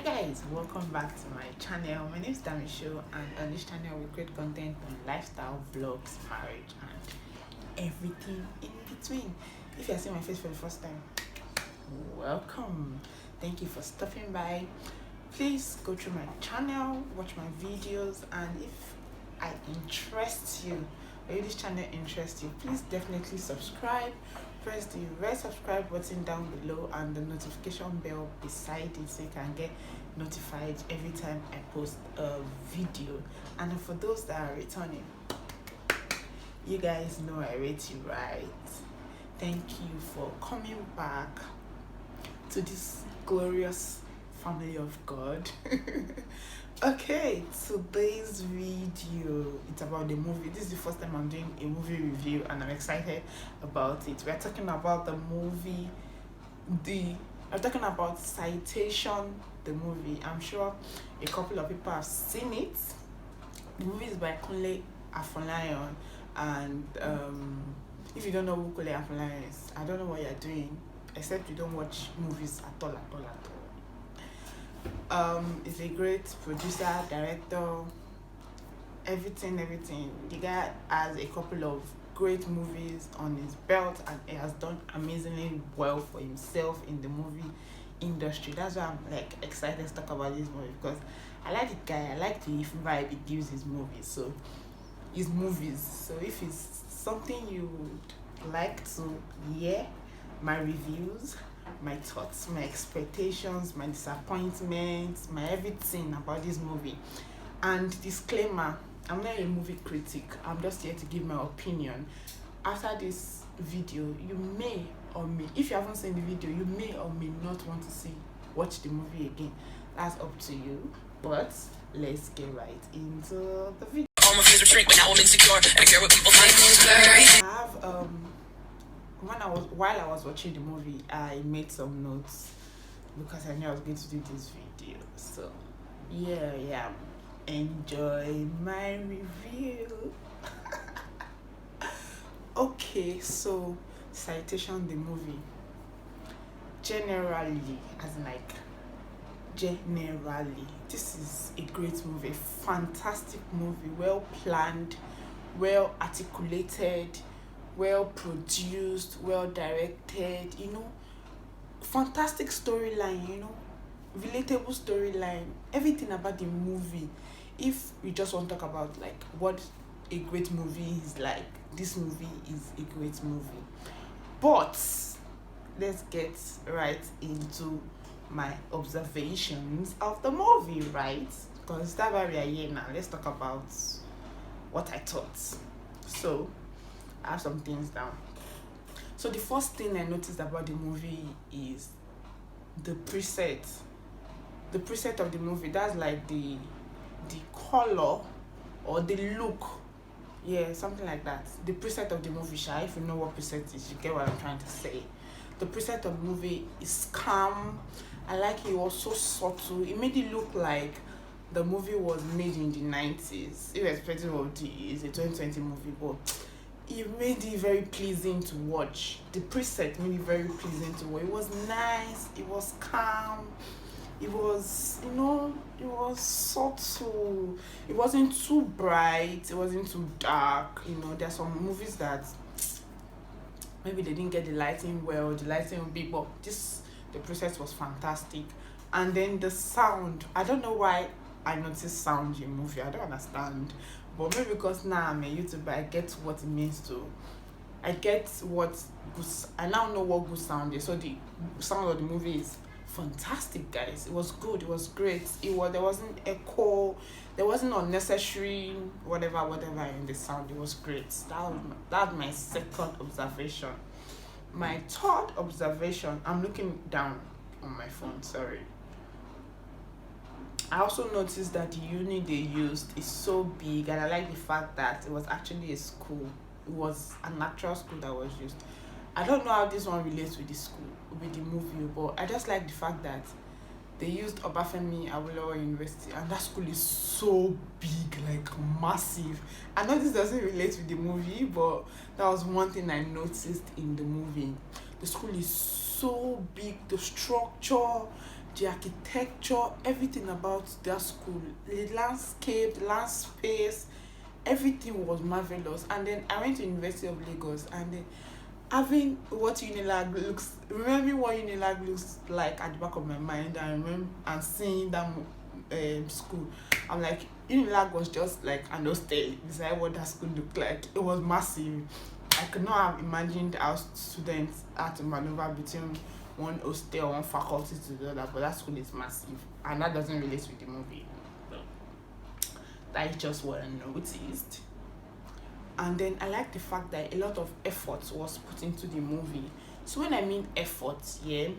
Guys, welcome back to my channel. My name is Temi, and on this channel we create content on lifestyle, vlogs, marriage, and everything in between. If you are seeing my face for the first time, welcome. Thank you for stopping by. Please go through my channel, watch my videos, and if I interest you, or if this channel interests you, please definitely subscribe. Press the red subscribe button down below and the notification bell beside it so you can get notified every time I post a video. And for those that are returning, you guys know I rate you right. Thank you for coming back to this glorious family of God. Okay, today's video, it's about the movie. This is the first time I'm doing a movie review and I'm excited about it. We're talking about the movie, I'm talking about Citation, the movie. I'm sure a couple of people have seen it. The movie is by KUNLE AFOLAYAN, and if you don't know who KUNLE AFOLAYAN is, I don't know what you're doing, except you don't watch movies at all. Is a great producer, director, everything. The guy has a couple of great movies on his belt and he has done amazingly well for himself in the movie industry. That's why I'm like excited to talk about this movie, because I like the guy. I like the vibe he gives his movies. So if it's something you would like to hear my reviews, my thoughts, my expectations, my disappointments, my everything about this movie. And disclaimer, I'm not a movie critic, I'm just here to give my opinion. After this video, you may or may, if you haven't seen the video, you may or may not want to watch the movie again. That's up to you, but let's get right into the video. All my fears retreat, but now I'm insecure. I care what people think. I have while I was watching the movie, I made some notes because I knew I was going to do this video. So yeah, enjoy my review. Okay, so Citation, the movie. Generally, this is a great movie, fantastic movie, well planned, well articulated, well produced, well directed, fantastic storyline, relatable storyline, everything about the movie. If we just want to talk about like what a great movie is like, this movie is a great movie. But let's get right into my observations of the movie, right? Because that's why we are here now. Let's talk about what I thought. So I have some things down. So the first thing I noticed about the movie is the preset. The preset of the movie, that's like the color or the look. Yeah, something like that. The preset of the movie, if you know what preset is, you get what I'm trying to say. The preset of the movie is calm. I like it was so subtle. It made it look like the movie was made in the 90s, irrespective of it's a 2020 movie, but it made it very pleasing to watch. The preset made it very pleasing to watch. It was nice, it was calm, it was, it was subtle. It wasn't too bright, it wasn't too dark. There are some movies that maybe they didn't get the lighting well, the lighting would be, but the preset was fantastic. And then the sound, I don't know why I noticed sound in movie, I don't understand. But maybe because now I'm a YouTuber, I get what it means to. I now know what good sound is. So the sound of the movie is fantastic, guys. It was good. It was great. There wasn't echo. There wasn't unnecessary whatever in the sound. It was great. That's my second observation. My third observation. I'm looking down on my phone. Sorry. I also noticed that the unit they used is so big, and I like the fact that it was actually a school. It was an actual school that was used. I don't know how this one relates with the school, with the movie, but I just like the fact that they used Obafemi Awolowo University, and that school is so big, like massive. I know this doesn't relate with the movie, but that was one thing I noticed in the movie. The school is so big, the structure, the architecture, everything about their school, the landscape, the land space, everything was marvelous. And then I went to University of Lagos, and then having what Unilag looks, remembering what Unilag looks like at the back of my mind, and remember and seeing that school, I'm like, Unilag was just like an hostel beside what that school looked like. It was massive. I could not have imagined how students had to maneuver between one hostel, one faculty to the other, but that school is massive, and that doesn't relate with the movie. That is just what I noticed. And then I like the fact that a lot of effort was put into the movie. So when I mean effort, yeah,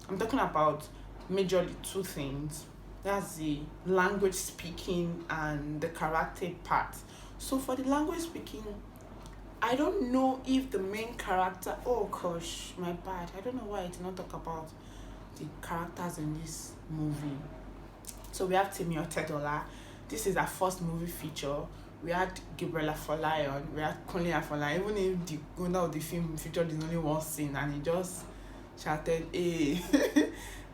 I'm talking about majorly two things. That's the language speaking and the character part. So for the language speaking, I don't know if the main character, oh gosh, my bad. I don't know why I did not talk about the characters in this movie. So we have Temi Otedola. This is our first movie feature. We had Gabriel Afolayan, we had KUNLE AFOLAYAN. Even if the owner of the film featured in only one scene and he just shouted, hey.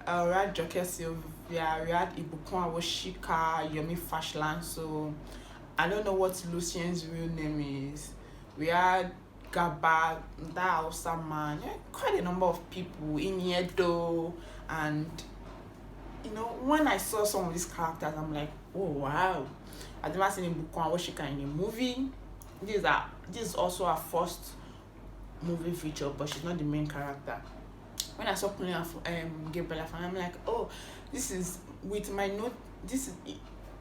We had Joke Sylvia, we had Ibukun Awoshika, Yomi Fashlan. So I don't know what Lucien's real name is. We had Gaba, that Hausa man, yeah, quite a number of people in Yedo. And when I saw some of these characters, I'm like, oh wow, I've never seen Ibukun Awoshika in a movie. This is also our first movie feature, but she's not the main character. When I saw Gabriel Afolayan, I'm like, oh, this is with my note. This is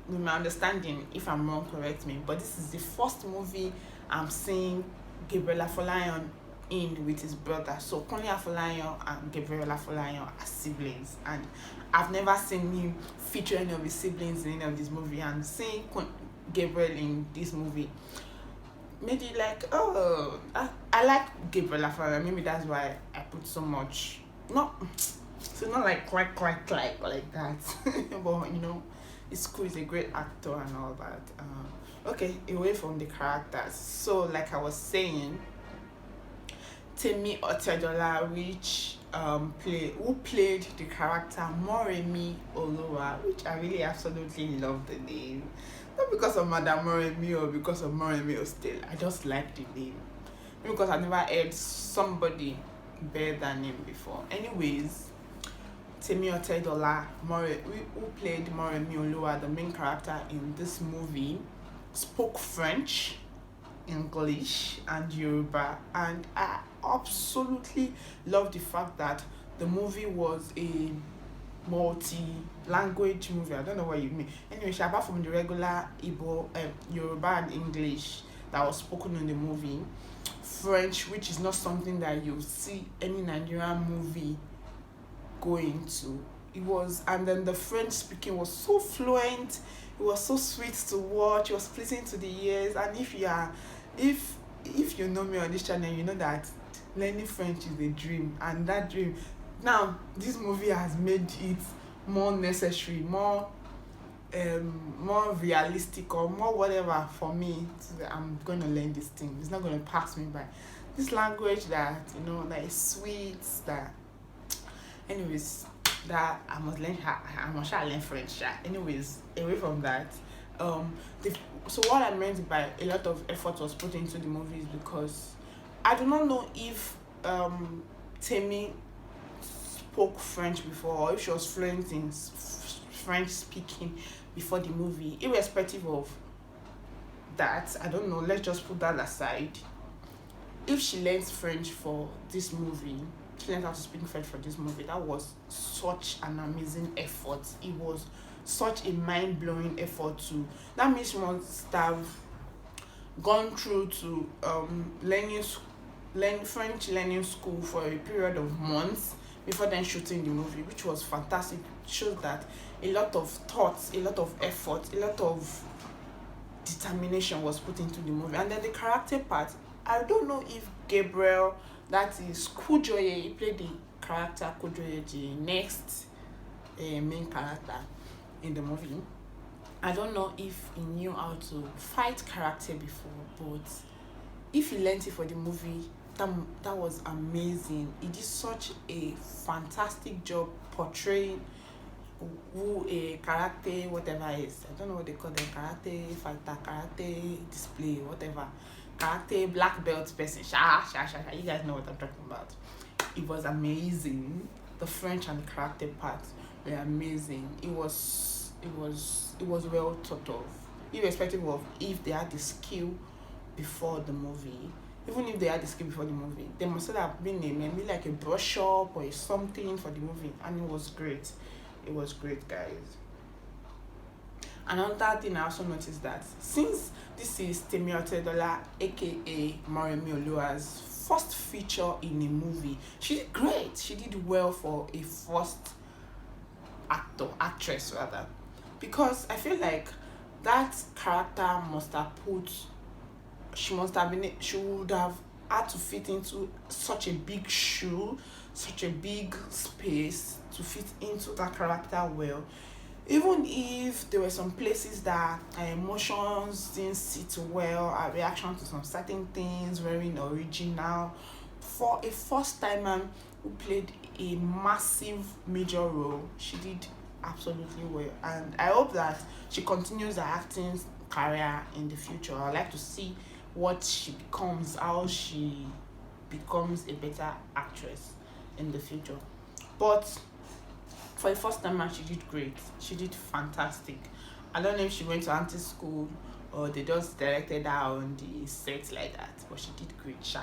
with my understanding. If I'm wrong, correct me. But this is the first movie I'm seeing Gabriel Afolayan in with his brother. So KUNLE AFOLAYAN and Gabriel Afolayan are siblings, and I've never seen him feature any of his siblings in any of this movie. And seeing Gabriel in this movie made it like, oh, I like Gabriel Afolayan. Maybe that's why I put so much. Not like quite like that. But it's cool. He's a great actor and all that. Okay, away from the characters. So like I was saying, Temi Otedola, who played the character Moremi Olowa, which I really absolutely love the name. Not because of Madame Moremi or because of Moremi Ostel. I just like the name. Because I've never heard somebody bear that name before. Anyways, Temi Otedola, who played Moremi Olowa, the main character in this movie, spoke French, English, and Yoruba, and I absolutely love the fact that the movie was a multi-language movie. I don't know what you mean. Anyway, apart from the regular Igbo, Yoruba and English that was spoken in the movie, French, which is not something that you see any Nigerian movie going to. And then the French speaking was so fluent. It was so sweet to watch. It was pleasing to the ears. And if you know me on this channel, you know that learning French is a dream. And that dream, now this movie has made it more necessary, more realistic, or more whatever for me. I'm going to learn this thing. It's not going to pass me by. This language that that is sweet. That, anyways, that I must learn French. Anyways, away from that, so what I meant by a lot of effort was put into the movie is because I do not know if Temi spoke French before, or if she was fluent in French speaking before the movie. Irrespective of that, I don't know, let's just put that aside. If she learned French for this movie, she learned how to speak French for this movie, that was such an amazing effort. It was such a mind-blowing effort too. That means she must have gone through to learn French learning school for a period of months before then shooting the movie, which was fantastic. It shows that a lot of thoughts, a lot of effort, a lot of determination was put into the movie. And then the character part, I don't know if Gabriel, that is Kujoye, he played the character Kujoye, the next main character in the movie. I don't know if he knew how to fight character before, but if he learned it for the movie, that was amazing. He did such a fantastic job portraying who a karate whatever is. I don't know what they call them, karate fighter, karate display, whatever. Karate black belt person. Sha. You guys know what I'm talking about. It was amazing. The French and the karate parts were amazing. It was well thought of, irrespective of if they had the skill before the movie. Even if they had the skill before the movie, there must have been maybe like a brush up or something for the movie, and it was great. It was great, guys. Another thing I also noticed that since this is Temi Otedola, aka Moremi Oluwa's first feature in a movie, she did great. She did well for a first actress rather, because I feel like that character must have put she would have had to fit into such a big shoe, such a big space to fit into that character well. Even if there were some places that her emotions didn't sit well, her reaction to some certain things very original. For a first timer who played a massive major role, she did absolutely well. And I hope that she continues her acting career in the future. I'd like to see what she becomes, how she becomes a better actress in the future. But for the first time, she did great. She did fantastic. I don't know if she went to anti school or they just directed her on the set like that, but she did great. Sha.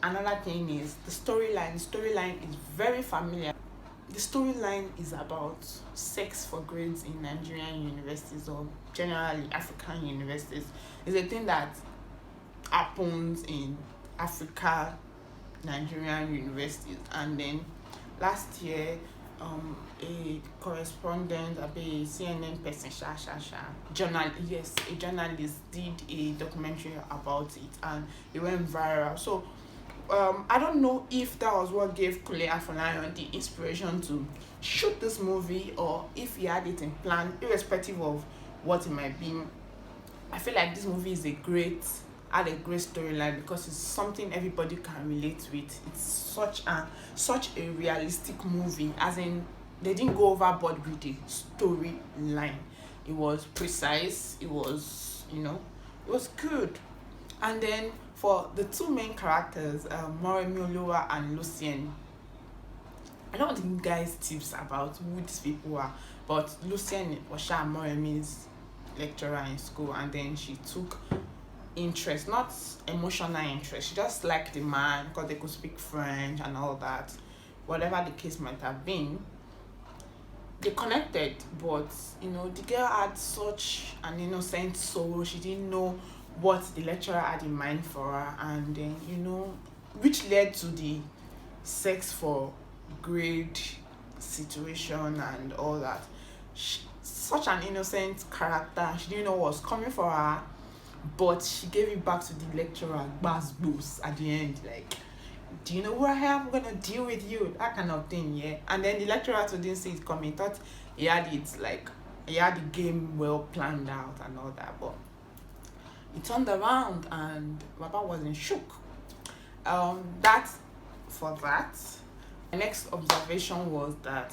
Another thing is the storyline. The storyline is very familiar. The storyline is about sex for grades in Nigerian universities or generally African universities. It's a thing that happens in Africa, Nigerian universities. And then last year, a correspondent, a CNN person, a journalist did a documentary about it, and it went viral. So I don't know if that was what gave KUNLE AFOLAYAN the inspiration to shoot this movie, or if he had it in plan, irrespective of what it might be. I feel like this movie is had a great storyline because it's something everybody can relate with. It's such a realistic movie, as in they didn't go overboard with the storyline. It was precise. It was it was good. And then for the two main characters, Moremi Oluwa and Lucien, I don't want to give guys tips about who these people are, but Lucien was Moremi's lecturer in school, and then she took interest, not emotional interest. She just liked the man because they could speak French and all that. Whatever the case might have been, they connected. But the girl had such an innocent soul. She didn't know what the lecturer had in mind for her, and then which led to the sex for grade situation and all that. Such an innocent character. She didn't know what was coming for her, but she gave it back to the lecturer, boost at the end, like, do you know who I am? I'm gonna deal with you, that kind of thing, yeah. And then the lecturer too didn't see it coming. Thought he had the game well planned out and all that, but he turned around and Baba wasn't shook. That's for that. My next observation was that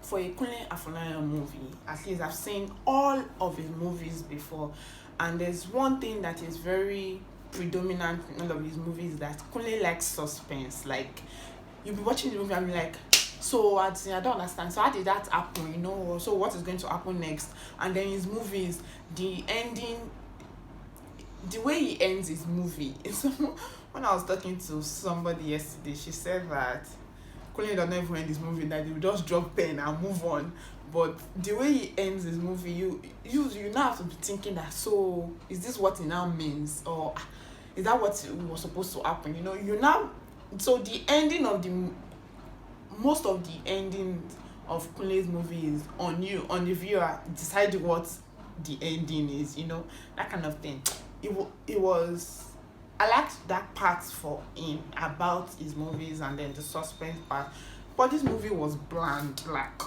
for a KUNLE AFOLAYAN movie, at least I've seen all of his movies before, and there's one thing that is very predominant in all of his movies, that KUNLE likes suspense. Like, you'll be watching the movie and be like, so I don't understand. So how did that happen? So what is going to happen next? And then his movies, the ending, the way he ends his movie. When I was talking to somebody yesterday, she said that KUNLE doesn't even end his movie, that he will just drop pen and move on. But the way he ends his movie, you now have to be thinking that, so is this what it now means, or is that what was supposed to happen? So the ending of most of the endings of KUNLE's movie is on you, on the viewer, decide what the ending is, that kind of thing. It was, I liked that part for him about his movies, and then the suspense part. But this movie was bland. Like,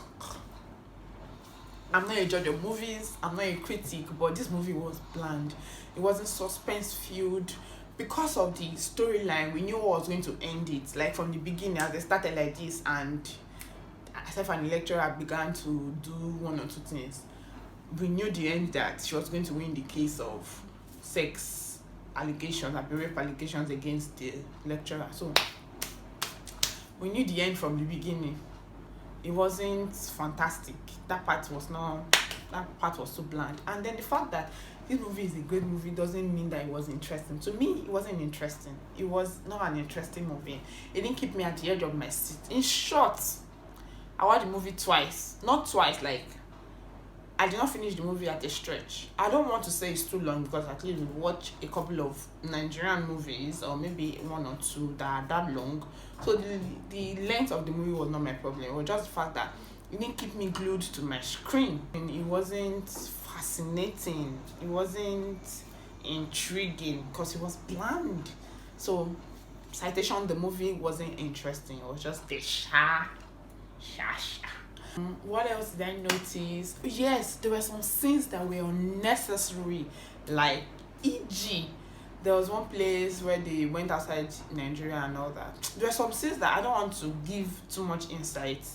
I'm not a judge of movies, I'm not a critic, but this movie was bland. It wasn't suspense filled. Because of the storyline, we knew what was going to end it. Like, from the beginning, as they started like this, and herself and the lecturer began to do one or two things. We knew the end that she was going to win the case of sex allegations, rape allegations against the lecturer. So we knew the end from the beginning. It wasn't fantastic. That part was so bland. And then the fact that this movie is a great movie doesn't mean that it was interesting. To me, it wasn't interesting. It was not an interesting movie. It didn't keep me at the edge of my seat. In short, I watched the movie twice. Not twice, like, I did not finish the movie at a stretch. I don't want to say it's too long because at least we watch a couple of Nigerian movies or maybe one or two that are that long. So the length of the movie was not my problem. It was just the fact that it didn't keep me glued to my screen. And it wasn't fascinating. It wasn't intriguing because it was bland. So Citation, the movie wasn't interesting. It was just the sha. What else did I notice? Yes, there were some scenes that were unnecessary, like e.g. there was one place where they went outside Nigeria and all that. There are some scenes that I don't want to give too much insight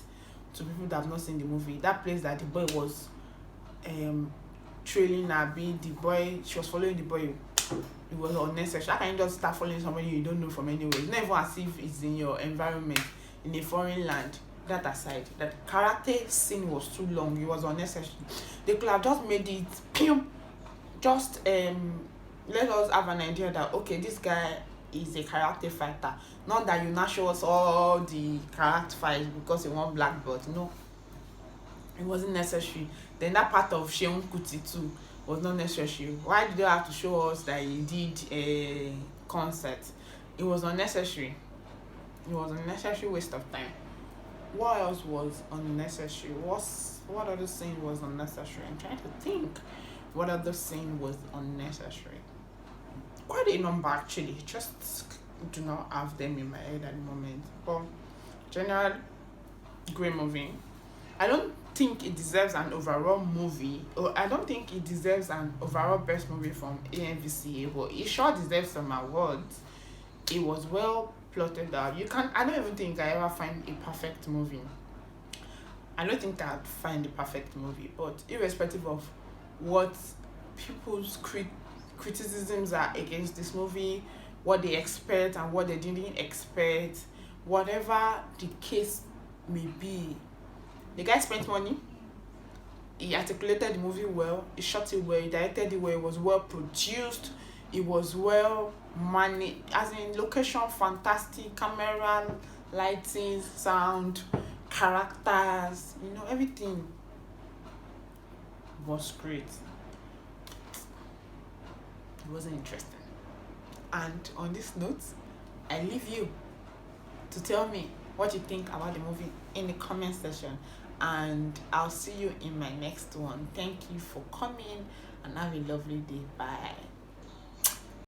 to people that have not seen the movie. That place that the boy was trailing Abi, she was following the boy. It was unnecessary. How can you just start following somebody you don't know from anywhere? It's not even as if it's in your environment, in a foreign land. That aside, that karate scene was too long. It was unnecessary. They could have just made it just let us have an idea that okay, this guy is a karate fighter. Not that you now show us all the karate fights because you want black belt. No, it wasn't necessary. Then that part of Sheun Kuti too was not necessary. Why did they have to show us that he did a concert? It was unnecessary. It was an unnecessary waste of time. What else was unnecessary? What other scene was unnecessary? I'm trying to think. What other scene was unnecessary? Quite a number actually. Just do not have them in my head at the moment. But general great movie. I don't think it deserves an overall movie, or I don't think it deserves an overall best movie from AMVCA, but it sure deserves some awards. It was well plotted out. I don't even think I ever find a perfect movie. I don't think I'd find a perfect movie, but irrespective of what people's criticisms are against this movie, what they expect and what they didn't expect, whatever the case may be, the guy spent money. He articulated the movie well. He shot it well. He directed it well. It was well produced. It was well managed, as in location fantastic, camera, lighting, sound, characters, everything was great. It wasn't interesting. And on this note, I leave you to tell me what you think about the movie in the comment section, and I'll see you in my next one. Thank you for coming and have a lovely day. Bye.